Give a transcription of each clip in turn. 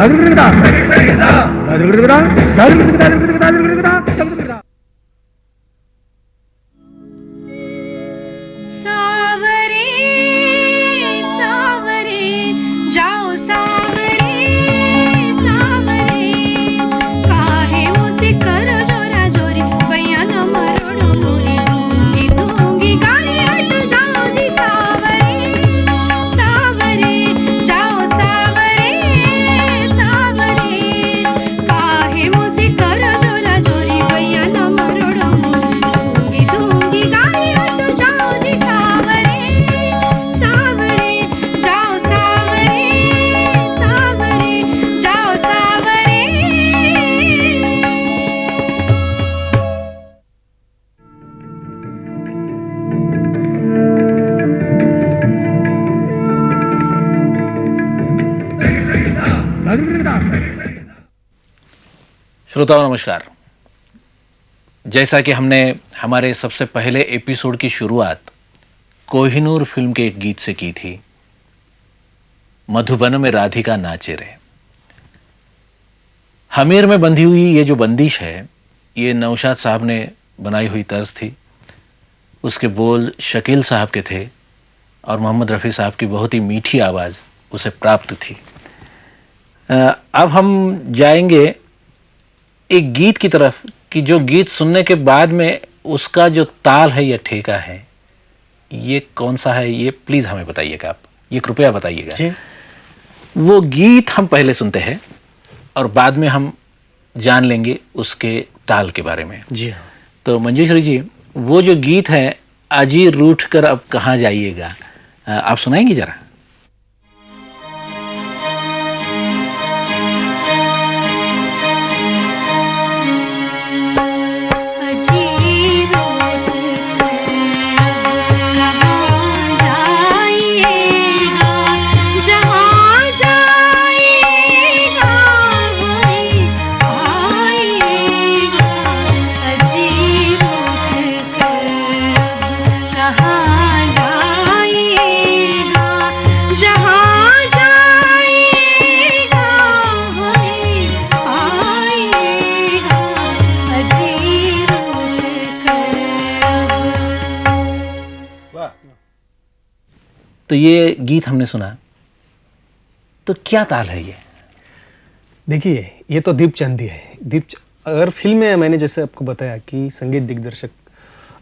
सावरे सावरे जाओ सावरे सावरे काहे मुझसे करो जोरा जोरी भैया न मरोड़ो मोरी दूंगी गाली हट जाओ जी सावरे सावरे जाओ सावरे सावरे काहे मुझसे करो जोरा जोरी भैया न मरोड़ो मोरी दूंगी गाली हट जाओ जी सावरे सावरे जाओ सावरे सावरे जाओ सावरे। श्रोताओं नमस्कार। जैसा कि हमने हमारे सबसे पहले एपिसोड की शुरुआत कोहिनूर फिल्म के एक गीत से की थी, मधुबन में राधिका नाचे रे। हमीर में बंधी हुई ये जो बंदिश है, ये नौशाद साहब ने बनाई हुई तर्ज थी। उसके बोल शकील साहब के थे और मोहम्मद रफ़ी साहब की बहुत ही मीठी आवाज़ उसे प्राप्त थी। अब हम जाएंगे एक गीत की तरफ कि जो गीत सुनने के बाद में उसका जो ताल है या ठेका है, ये कौन सा है, ये प्लीज़ हमें बताइएगा। आप ये कृपया बताइएगा। वो गीत हम पहले सुनते हैं और बाद में हम जान लेंगे उसके ताल के बारे में। जी हाँ। तो मंजूश्री जी, वो जो गीत है अजी रूठ कर अब कहाँ जाइएगा, आप सुनाएंगी जरा। अजी रूठ कहाँ जाइएगा, जहाँ जाइएगा वहीं आइएगा। अजी रूठ कहाँ जाइएगा, जहाँ जाइएगा वहीं आइएगा। अजी रूठ वाह। तो ये गीत हमने सुना, तो क्या ताल है ये? देखिए, ये तो दीपचंदी है। अगर फिल्म में मैंने जैसे आपको बताया कि संगीत दिग्दर्शक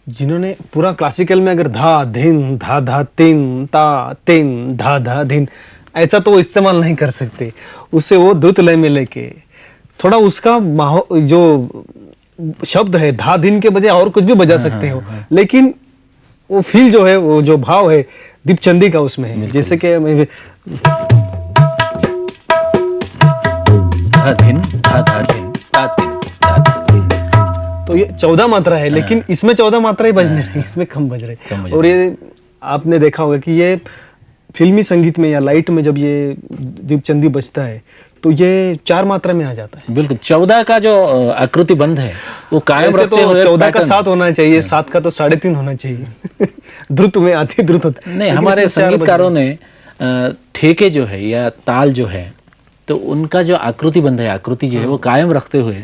जिन्होंने पूरा क्लासिकल में अगर धा धिन धा धा तिन ता तिन धा धा धिन, ऐसा तो वो इस्तेमाल नहीं कर सकते। उससे वो द्रुत लय में लेके थोड़ा उसका जो शब्द है धा धिन के बजाय और कुछ भी बजा सकते हो, लेकिन वो फील जो है, वो जो भाव है दीपचंदी का उसमें है। जैसे कि धा धिन धा धा धिन धा धिन धा धा धिन। तो ये 14 मात्रा है, लेकिन इसमें 14 मात्रा ही बजने रही, इसमें कम बज रहे। और ये आपने देखा होगा कि ये फिल्मी संगीत में या लाइट में जब ये दीपचंदी बजता है तो ये 4 मात्रा में आ जाता है। बिल्कुल। 14 का जो आकृति बंध है वो कायम ऐसे रखते हुए 14 का 7 होना चाहिए, 7 का तो 3.5 होना चाहिए। द्रुत में आती द्रुत होता है। नहीं, हमारे संगीतकारों ने ठेके जो है या ताल जो है, तो उनका जो आकृति बंध है, आकृति जो है वो कायम रखते हुए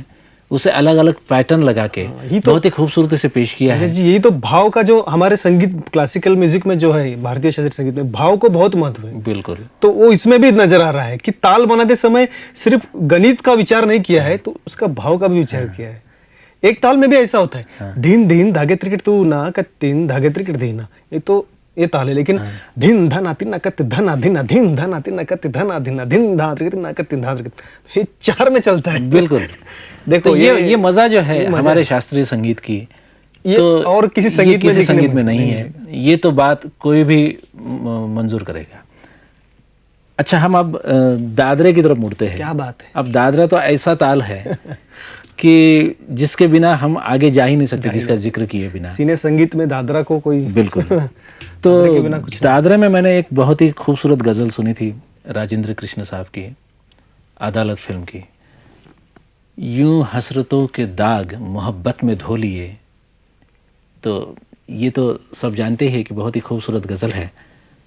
उसे अलग अलग पैटर्न लगा के बहुत ही खूबसूरती से पेश किया है। जी, यही तो भाव का जो हमारे संगीत क्लासिकल म्यूजिक में जो है, भारतीय शास्त्रीय संगीत में भाव को बहुत महत्व है। बिल्कुल। तो वो इसमें भी नजर आ रहा है कि ताल बनाते समय सिर्फ गणित का विचार नहीं किया है, तो उसका भाव का भी विचार किया है। एक ताल में भी ऐसा होता है, धीन धीन धागे त्रिकट तू ना का तीन धागे त्रिकट धीना, ये तो ये ताल है। लेकिन धीन धना तीन नकत धना धीना धीन धना तीन नकत धना धीना धीन धा त्रिकट नकत धा त्रिकट, ये 4 में चलता है। बिल्कुल। देखो तो ये मजा जो है हमारे शास्त्रीय संगीत की, ये तो और किसी संगीत में नहीं है। ये तो बात कोई भी मंजूर करेगा। अच्छा, हम अब दादरे की तरफ मुड़ते हैं। क्या बात है। अब दादरा तो ऐसा ताल है कि जिसके बिना हम आगे जा ही नहीं सकते, जिसका जिक्र किए बिना। सीने संगीत में दादरा को कोई बिल्कुल। तो दादरे में मैंने एक बहुत ही खूबसूरत गजल सुनी थी राजेंद्र कृष्ण साहब की, अदालत फिल्म की। यूं हसरतों के दाग मोहब्बत में धो लिए। तो ये तो सब जानते हैं कि बहुत ही खूबसूरत गज़ल है।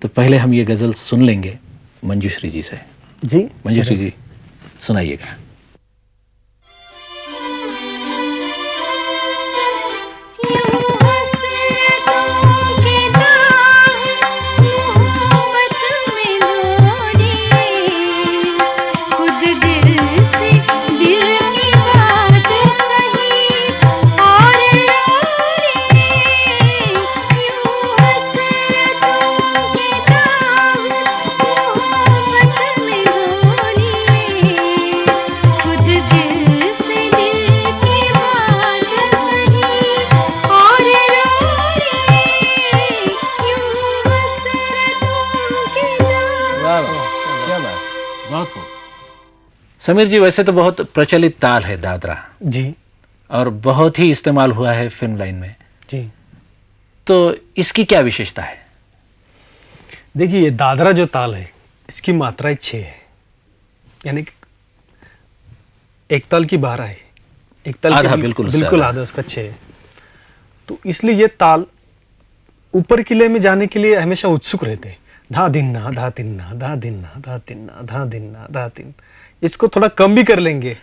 तो पहले हम ये गज़ल सुन लेंगे मंजूश्री जी से। जी मंजूश्री जी। सुनाइएगा। क्या बात, बहुत खूब। समीर जी, वैसे तो बहुत प्रचलित ताल है दादरा जी और बहुत ही इस्तेमाल हुआ है फिल्म लाइन में, जी। तो इसकी क्या विशेषता है? देखिए, ये दादरा जो ताल है इसकी मात्राएं 6 है, यानी कि एक ताल की 12 है, एक ताल आधा, की बिल्कुल उससे बिल्कुल आधा। आधा उसका 6 है। तो इसलिए ये ताल ऊपर किले में जाने के लिए हमेशा उत्सुक रहते हैं। धा दिन्ना धा तिन्ना धा दिन्ना धा तिन्ना धा दिन्ना धा तिन। इसको थोड़ा कम भी कर लेंगे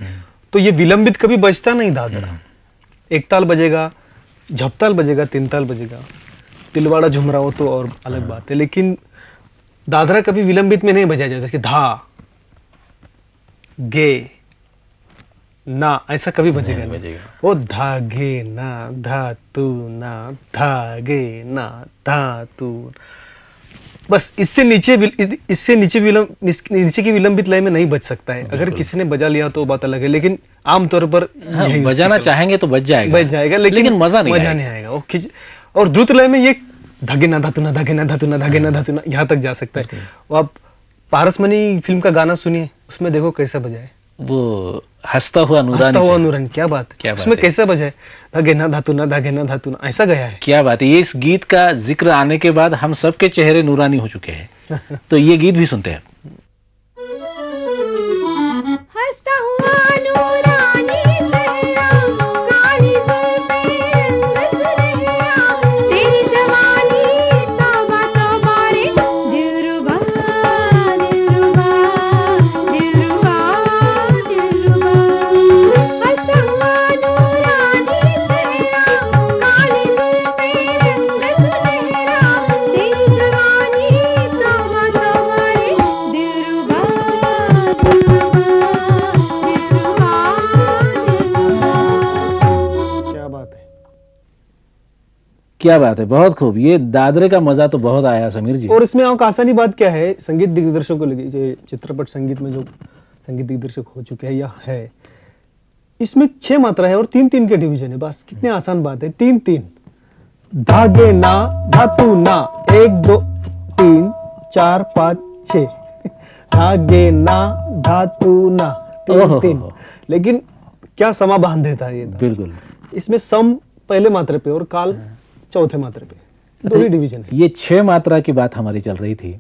तो ये विलंबित कभी बजता नहीं दादरा। एक ताल बजेगा, झपताल बजेगा, 3 ताल बजेगा, तिलवाड़ा झुमरा हो तो और अलग बात है, लेकिन दादरा कभी विलंबित में नहीं बजाया जाता कि धा गे ना ऐसा कभी बजेगा नहीं नहीं। बजेगा। वो धागे ना धातु ना धागे ना धातु, बस इससे नीचे नीचे की विलंबित लय में नहीं बज सकता है। अगर किसी ने बजा लिया तो बात अलग है, लेकिन आमतौर पर हाँ, यही बजाना उसकी चाहेंगे तो बज जाएगा, बज जाएगा, लेकिन मजा नहीं मजा आएगा। नहीं आएगा। वो खिंच और द्रुत लय में ये धागे ना धातु ना धागे ना धातु ना धागे ना धातु ना यहाँ तक जा सकता है। वो आप पारसमणि फिल्म का गाना सुनिए, उसमें देखो कैसा बजाए, वो हंसता हुआ हंसता नूरानी हुआ से। नूरन, क्या बात क्या है, बात उसमें है। कैसा बजाए, धागे ना धातु ना धागे ना धातु ना, ऐसा गया है। क्या बात है, ये इस गीत का जिक्र आने के बाद हम सबके चेहरे नूरानी हो चुके हैं। तो ये गीत भी सुनते हैं। हंसता हुआ नूरानी चेहरा, काली जुल्फें रंग सुनहरा, तेरी जवानी तौबा तौबा रे, दिलरुबा दिलरुबा दिलरुबा दिलरुबा। हंसता हुआ नूरानी चेहरा, काली जुल्फें रंग सुनहरा, तेरी जवानी तौबा तौबा रे, दिलरुबा दिलरुबा दिलरुबा दिलरुबा। क्या बात है। क्या बात है, बहुत खूब। ये दादरे का मजा तो बहुत आया समीर जी। और इसमें एक आसानी बात क्या है, संगीत दिग्दर्शक को लगी, जो चित्रपट संगीत में जो संगीत दिग्दर्शक हो चुके हैं या है, इसमें 6 मात्रा है और 3-3 के डिवीजन है। बस कितनी आसान बात है, 3-3 धागे ना धातु ना, 1 2 3 4 5 6 धागे ना धातु ना, 3-3। लेकिन क्या समा बांध देता है ये ताल। बिल्कुल। इसमें सम पहले मात्रे पे और काल चौथे मात्रे पे, 2 ही डिवीजन है। ये 6 मात्रा की बात हमारी चल रही थी।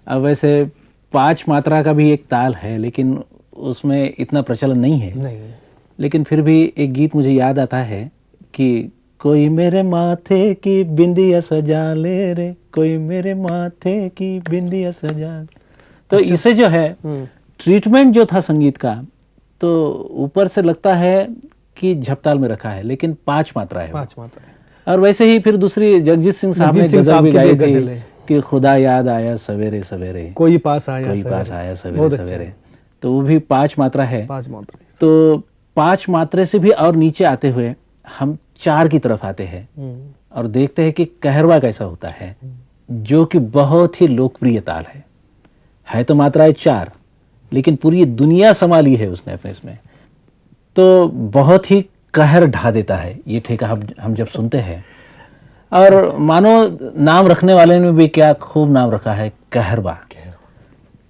अब वैसे 5 मात्रा का भी एक ताल है, लेकिन उसमें इतना प्रचलन नहीं है। नहीं, लेकिन फिर भी एक गीत मुझे याद आता है कि कोई मेरे माथे की बिंदिया सजा ले रे, कोई मेरे माथे की बिंदिया सजा। तो इसे जो है ट्रीटमेंट जो था संगीत का, तो ऊपर से लगता है कि झपताल में रखा है, लेकिन 5 मात्रा है वो। 5 मात्रा है। और वैसे ही फिर दूसरी जगजीत सिंह साहब ने जगजीत सिंह गजल साहब भी की गाई भी गजल थी है। कि खुदा याद आया सवेरे सवेरे, कोई पास आया कोई सवेरे। पास आया सवेरे बहुत अच्छा सवेरे। है। तो वो भी 5 मात्रा है। 5 मात्रा है। तो 5 मात्रे से भी और नीचे आते हुए हम 4 की तरफ आते हैं और देखते हैं कि कहरवा कैसा होता है, जो कि बहुत ही लोकप्रिय ताल है तो मात्राएं 4, लेकिन पूरी दुनिया संभाली है उसने अपने इसमें। तो बहुत ही कहर ढा देता है ये ठेका हम जब सुनते हैं। और मानो नाम रखने वाले ने भी क्या खूब नाम रखा है, कहरवा।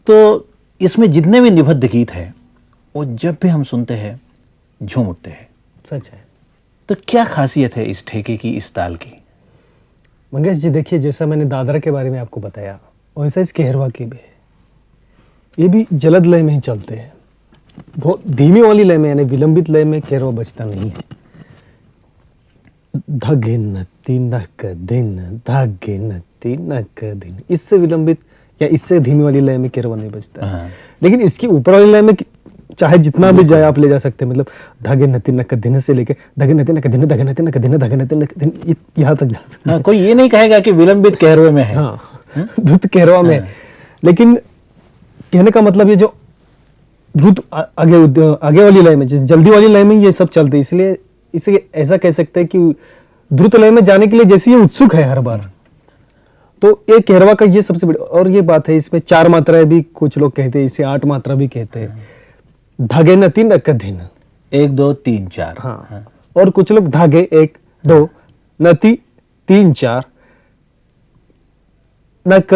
तो इसमें जितने भी निबद्ध गीत हैं वो जब भी हम सुनते हैं झूम उठते हैं। सच है। तो क्या खासियत है इस ठेके की, इस ताल की? मंगेश जी, देखिए, जैसा मैंने दादरा के बारे में आपको बताया, वैसा इस कहरवा की भी है। ये भी जलद लय में ही चलते हैं, बहुत धीमी वाली लय में, यानी विलंबित लय में कहरवा बजता नहीं है। धागे न तिनक दिन, धागे न तिनक दिन, इससे विलंबित या इससे धीमी वाली लय में कहरवा नहीं बजता है। हाँ। लेकिन इसकी ऊपर वाली लय में चाहे जितना भी जाए आप ले जा सकते हैं, मतलब धागे नती नक दिन से लेके धागे नती नक दिन धागे नती नक दिन धागे नती नक दिन यहाँ तक जा सकते हाँ, कोई ये नहीं कहेगा कि विलंबित कहरवे में है। हैं। हाँ, द्रुत कहरवा में है। लेकिन कहने का मतलब ये जो द्रुत आगे वाली लय में, जल्दी वाली लय में ये सब चलते हैं, इसलिए इसे ऐसा कह सकते हैं कि द्रुत लय में जाने के लिए जैसे ये उत्सुक है हर बार, तो ये कहरवा का ये सबसे बड़ी और ये बात है। इसमें 4 मात्राएं भी कुछ लोग कहते हैं, इसे 8 मात्रा भी कहते हैं। धागे नती नक दिन, 1 2 3 4। हाँ, और कुछ लोग धागे 1 2 नती 3 4 नक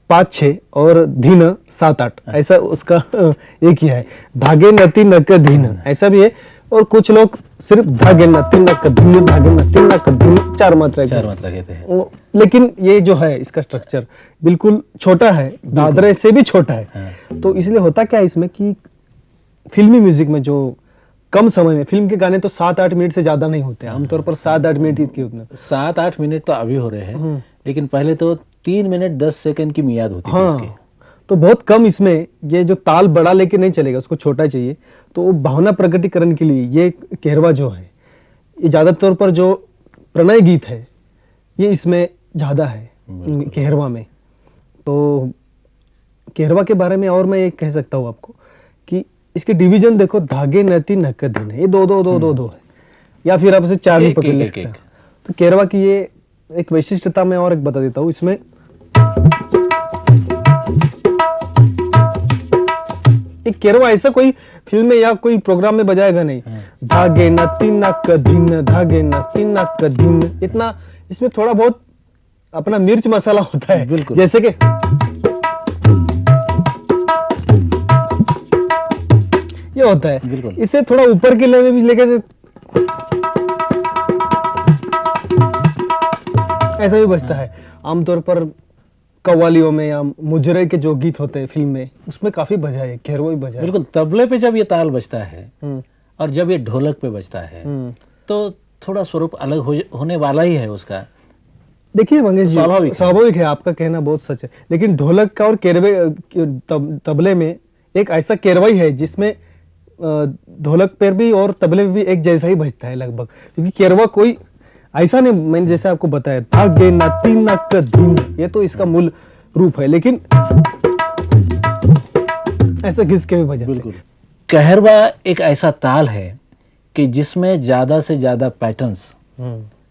5 6 और धीन 7 8, ऐसा उसका एक ही है। धागे नती नक धीन ऐसा भी है। और कुछ लोग सिर्फ धागे नती नक धीन धागे नती नक धीन 4 मात्रा 4 मात्रा कहते हैं। लेकिन ये जो है इसका स्ट्रक्चर बिल्कुल छोटा है, दादरे से भी छोटा है। हाँ। तो इसलिए होता क्या है इसमें कि फिल्मी म्यूजिक में जो कम समय में, फिल्म के गाने तो 7-8 मिनट से ज्यादा नहीं होते, आमतौर पर 7-8 मिनट ही उतने। 7-8 मिनट तो अभी हो रहे हैं, लेकिन पहले तो 3 मिनट 10 सेकंड की मियाद होती थी उसकी। हाँ, तो बहुत कम इसमें ये जो ताल बड़ा लेके नहीं चलेगा, उसको छोटा चाहिए। तो भावना प्रकटीकरण के लिए ये कहरवा जो है, ये ज्यादातर पर जो प्रणय गीत है ये इसमें ज्यादा है कहरवा में। तो कहरवा के बारे में और मैं ये कह सकता हूँ आपको कि इसके डिवीजन देखो, धागे नती नक दिन है, ये 2 2 2 2 2 है, या फिर आप इसे 4 भी पकड़ ले सकते हैं। तो कहरवा की ये एक विशिष्टता मैं और एक बता देता हूँ। इसमें एक कहरवा ऐसा कोई फिल्म में या कोई प्रोग्राम में बजाएगा नहीं। धागे नती नक दिन धागे नती नक दिन, इतना इसमें थोड़ा बहुत अपना मिर्च मसाला होता है। बिल्कुल। जैसे कि ये होता है, बिल्कुल। इसे थोड़ा ऊपर के लेवल में भी लेके ऐसा भी बजता है। आमतौर पर कव्वालियों में या मुजरे के जो गीत होते हैं फिल्म में, उसमें काफी बजा है, कहरवा भी बजा है। बिल्कुल। तबले पे जब ये ताल बजता है और जब ये ढोलक पे बजता है तो थोड़ा स्वरूप अलग होने वाला ही है उसका। देखिए मंगेश जी, स्वाभाविक है, आपका कहना बहुत सच है। लेकिन ढोलक का और केरवे तबले में एक ऐसा केरवाई है जिसमें ढोलक पर भी और तबले पे भी एक जैसा ही बजता है लगभग, क्योंकि केरवा कोई ऐसा नहीं, मैंने जैसे आपको बताया धागे नती नक दिन, ये तो इसका मूल रूप है, लेकिन ऐसा घिस के भी बजाते। बिल्कुल। कहरवा एक ऐसा ताल है कि जिसमें ज्यादा से ज्यादा पैटर्न्स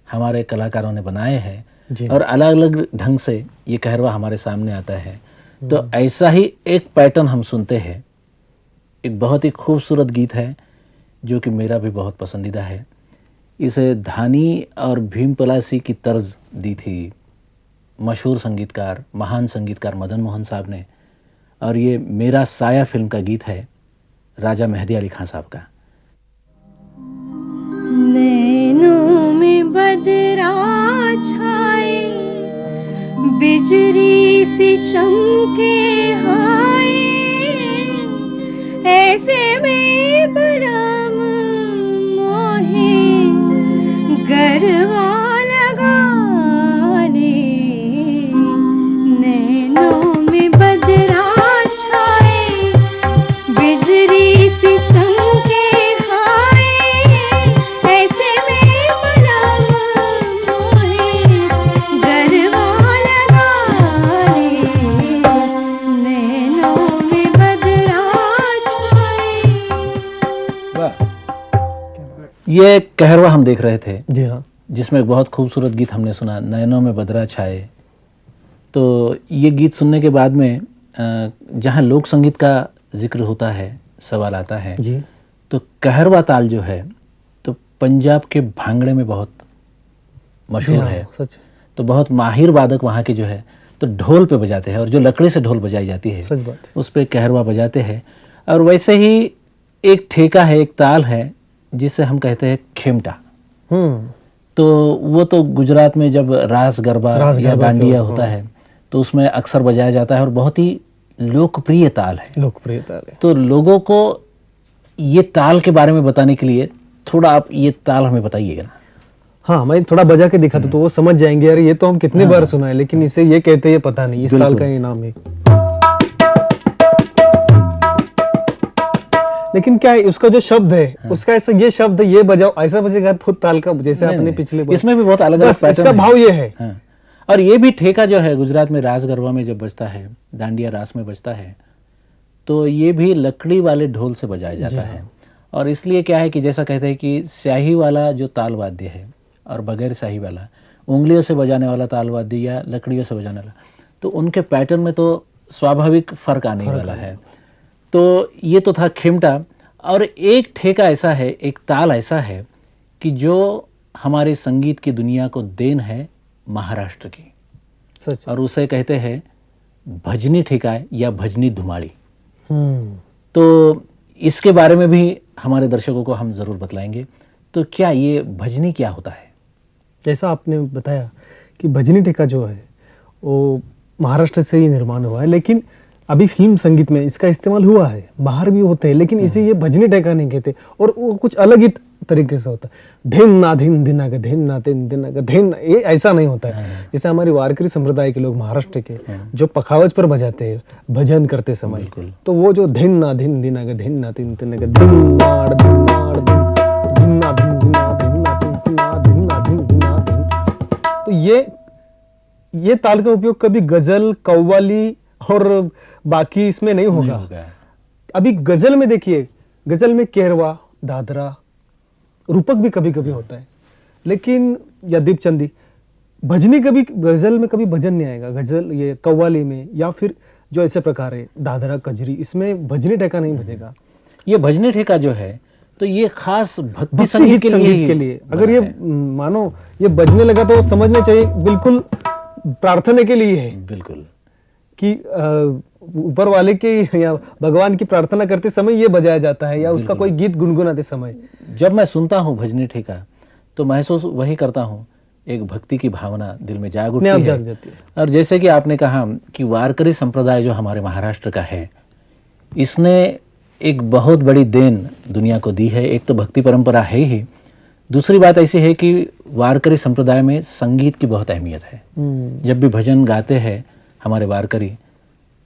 हमारे कलाकारों ने बनाए हैं और अलग अलग ढंग से ये कहरवा हमारे सामने आता है। तो ऐसा ही एक पैटर्न हम सुनते हैं। एक बहुत ही खूबसूरत गीत है जो कि मेरा भी बहुत पसंदीदा है। इसे धानी और भीम पलासी की तर्ज दी थी मशहूर संगीतकार, महान संगीतकार मदन मोहन साहब ने, और ये मेरा साया फिल्म का गीत है राजा मेहदी अली खान साहब का। नैनों में बदरा छाए, बिजली सी चमके हाय, ऐसे में बलम मोहे गरवा लगा ले। नैनों में बदरा छाए, बिजली सी चमके हाय, ऐसे में बलम मोहे गरवा लगा ले। नैनों में बदरा छाए। ये कहरवा हम देख रहे थे, जी हाँ, जिसमें एक बहुत खूबसूरत गीत हमने सुना, नैनों में बदरा छाए। तो ये गीत सुनने के बाद में जहाँ लोक संगीत का जिक्र होता है, सवाल आता है जी, तो कहरवा ताल जो है तो पंजाब के भांगड़े में बहुत मशहूर है। सच तो बहुत माहिर वादक वहाँ के जो है तो ढोल पे बजाते हैं, और जो लकड़ी से ढोल बजाई जाती है सच बात है। उस पे कहरवा बजाते हैं। और वैसे ही एक ठेका है, एक ताल है जिसे हम कहते हैं खेमटा। तो वो तो गुजरात में जब रास गरबा या डांडिया होता है तो उसमें अक्सर बजाया जाता है और बहुत ही लोकप्रिय ताल है। लोकप्रिय ताल है। तो लोगों को ये ताल के बारे में बताने के लिए थोड़ा आप ये ताल हमें बताइएगा ना। हाँ, मैं थोड़ा बजा के दिखाता तो वो समझ जाएंगे यार ये तो हम कितनी बार सुना है, लेकिन इसे ये कहते हैं पता नहीं, इस ताल का ये नाम है। लेकिन क्या है उसका जो शब्द है उसका ऐसा ये शब्द ये बजाओ ऐसा बजेगा खुद ताल का जैसे नहीं, आपने नहीं, पिछले बोला। इसमें भी बहुत अलग अलग बस इसका पैटर्न भाव ये है। हाँ। और ये भी ठेका जो है गुजरात में रास गरबा में जब बजता है, दांडिया रास में बजता है, तो ये भी लकड़ी वाले ढोल से बजाया जाता है। और इसलिए क्या है कि जैसा कहते हैं कि स्याही वाला जो ताल वाद्य है और बगैर स्याही वाला, उंगलियों से बजाने वाला ताल वाद्य या लकड़ियों से बजाने वाला, तो उनके पैटर्न में तो स्वाभाविक फर्क आने वाला है। तो ये तो था खिमटा। और एक ठेका ऐसा है, एक ताल ऐसा है कि जो हमारे संगीत की दुनिया को देन है महाराष्ट्र की, सच। और उसे कहते हैं भजनी ठेका या भजनी धुमाड़ी। हम्म। तो इसके बारे में भी हमारे दर्शकों को हम ज़रूर बतलाएंगे। तो क्या ये भजनी क्या होता है? जैसा आपने बताया कि भजनी ठेका जो है वो महाराष्ट्र से ही निर्माण हुआ है, लेकिन अभी फिल्म संगीत में इसका इस्तेमाल हुआ है, बाहर भी होते हैं, लेकिन इसे ये भजनी ठेका नहीं कहते और वो कुछ अलग ही तरीके से होता है। धिन ना धिन धिना का धिन ना धिन धिना का धिन, ये ऐसा नहीं होता है। जैसे हमारी वारकरी संप्रदाय के लोग महाराष्ट्र के जो पखावज पर बजाते हैं भजन करते समय, तो वो जो धिन ना धिन धिना का धिन ना धिन धिना का धिन नाड़ धिन नाड़ धिन ना धिन धिना धिन ना धिन धिना धिन ना धिन धिना धिन, तो ये ताल का उपयोग कभी गजल, कव्वाली और बाकी इसमें नहीं होगा। अभी गजल में देखिए, गजल में केरवा, दादरा, रूपक भी कभी कभी होता है, लेकिन या दीपचंदी, भजनी कभी गजल में कभी भजन नहीं आएगा। गजल ये कव्वाली में या फिर जो ऐसे प्रकार है दादरा, कजरी, इसमें भजनी ठेका नहीं बजेगा। ये भजनी ठेका जो है तो ये खास भक्ति भक्ति संगीत गीत के लिए अगर बना ये है। मानो ये बजने लगा तो समझना चाहिए बिल्कुल प्रार्थना के लिए है बिल्कुल कि ऊपर वाले के या भगवान की प्रार्थना करते समय ये बजाया जाता है या उसका कोई गीत गुनगुनाते समय। जब मैं सुनता हूँ भजनी ठेका तो महसूस वही करता हूँ, एक भक्ति की भावना दिल में जाग उठती है। जाग जाती है। और जैसे कि आपने कहा कि वारकरी संप्रदाय जो हमारे महाराष्ट्र का है, इसने एक बहुत बड़ी देन दुनिया को दी है। एक तो भक्ति परंपरा है ही, दूसरी बात ऐसी है कि वारकरी संप्रदाय में संगीत की बहुत अहमियत है। जब भी भजन गाते हैं हमारे वारकरी,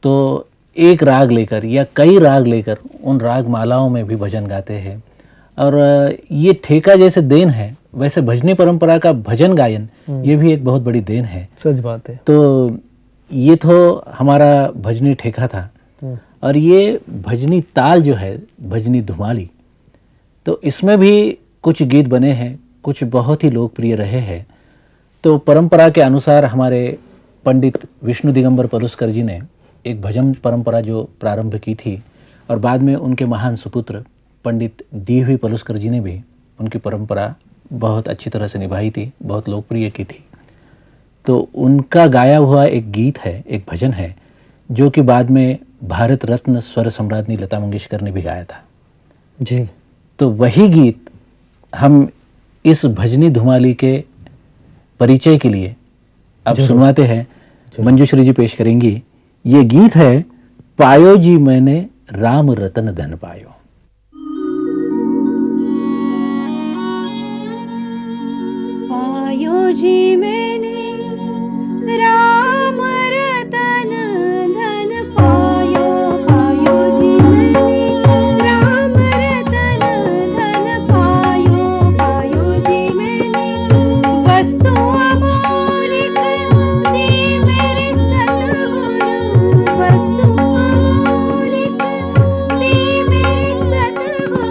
तो एक राग लेकर या कई राग लेकर उन राग मालाओं में भी भजन गाते हैं। और ये ठेका जैसे देन है, वैसे भजनी परंपरा का भजन गायन ये भी एक बहुत बड़ी देन है। सच बात है। तो ये तो हमारा भजनी ठेका था। और ये भजनी ताल जो है, भजनी धुमाली, तो इसमें भी कुछ गीत बने हैं, कुछ बहुत ही लोकप्रिय रहे हैं। तो परंपरा के अनुसार हमारे पंडित विष्णु दिगंबर पलुस्कर जी ने एक भजन परंपरा जो प्रारंभ की थी, और बाद में उनके महान सुपुत्र पंडित डी.वी. पलुस्कर जी ने भी उनकी परंपरा बहुत अच्छी तरह से निभाई थी, बहुत लोकप्रिय की थी। तो उनका गाया हुआ एक गीत है, एक भजन है, जो कि बाद में भारत रत्न स्वर सम्राज्ञी लता मंगेशकर ने भी गाया था जी। तो वही गीत हम इस भजनी धुमाली के परिचय के लिए अब सुनवाते हैं। मंजूश्री जी पेश करेंगी। ये गीत है पायो जी मैंने राम रतन धन पायो। पायो जी मैंने राम रतन धन पायो, पायो जी मैंने राम रतन धन पायो, पायो जी मैंने वस्तु अमोलिक दी मेरे सतगुरु, वस्तु अमोलिक दी मेरे सतगुरु,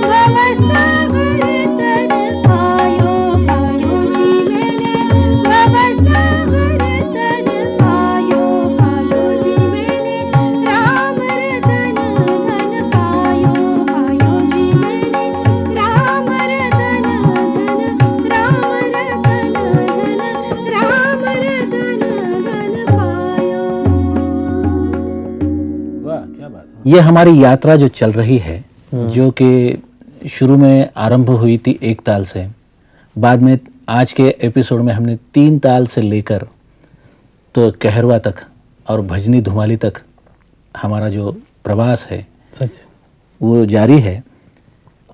भवसागर तर पायो, पायो जी मैंने भवसागर तर पायो, पायो जी मैंने राम रतन धन पायो, पायो जी मैंने राम रतन धन, राम रतन धन, राम रतन धन पायो। वाह, क्या बात है। ये हमारी यात्रा जो चल रही है, जो कि शुरू में आरंभ हुई थी एक ताल से, बाद में आज के एपिसोड में हमने 3 ताल से लेकर तो कहरवा तक और भजनी धुमाली तक हमारा जो प्रवास है सच। वो जारी है।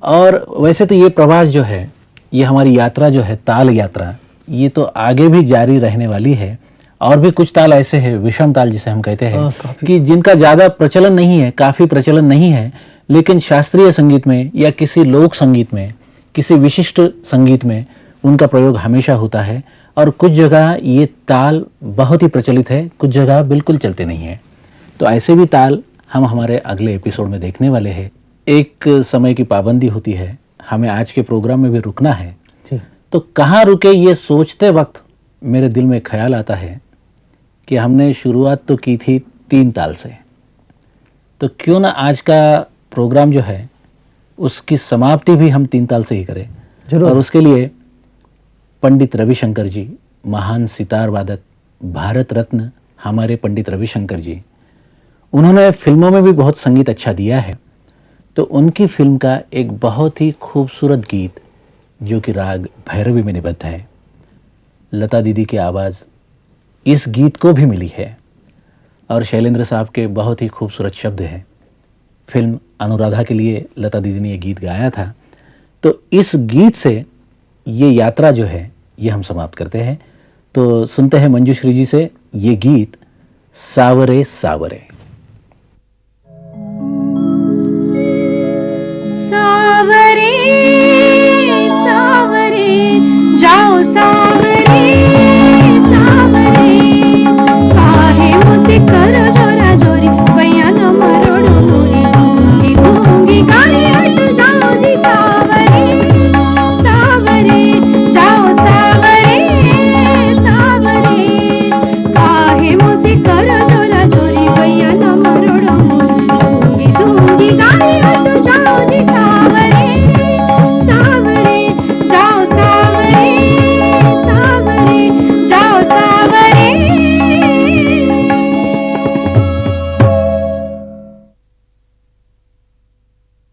और वैसे तो ये प्रवास जो है, ये हमारी यात्रा जो है, ताल यात्रा, ये तो आगे भी जारी रहने वाली है। और भी कुछ ताल ऐसे हैं, विषम ताल जिसे हम कहते हैं, कि जिनका ज़्यादा प्रचलन नहीं है, काफ़ी प्रचलन नहीं है, लेकिन शास्त्रीय संगीत में या किसी लोक संगीत में, किसी विशिष्ट संगीत में उनका प्रयोग हमेशा होता है। और कुछ जगह ये ताल बहुत ही प्रचलित है, कुछ जगह बिल्कुल चलते नहीं है। तो ऐसे भी ताल हम हमारे अगले एपिसोड में देखने वाले हैं। एक समय की पाबंदी होती है, हमें आज के प्रोग्राम में भी रुकना है। जी। तो कहाँ रुके ये सोचते वक्त मेरे दिल में ख्याल आता है कि हमने शुरुआत तो की थी 3 ताल से, तो क्यों ना आज का प्रोग्राम जो है उसकी समाप्ति भी हम 3 ताल से ही करें। जरूर। और उसके लिए पंडित रविशंकर जी, महान सितार वादक, भारत रत्न हमारे पंडित रविशंकर जी, उन्होंने फिल्मों में भी बहुत संगीत अच्छा दिया है। तो उनकी फिल्म का एक बहुत ही खूबसूरत गीत जो कि राग भैरवी में निबद्ध है, लता दीदी की आवाज़ इस गीत को भी मिली है और शैलेंद्र साहब के बहुत ही खूबसूरत शब्द हैं। फिल्म अनुराधा के लिए लता दीदी ने ये गीत गाया था। तो इस गीत से ये यात्रा जो है ये हम समाप्त करते हैं। तो सुनते हैं मंजूश्री जी से ये गीत सावरे सावरे। सावरे सावरे जाओ सावरे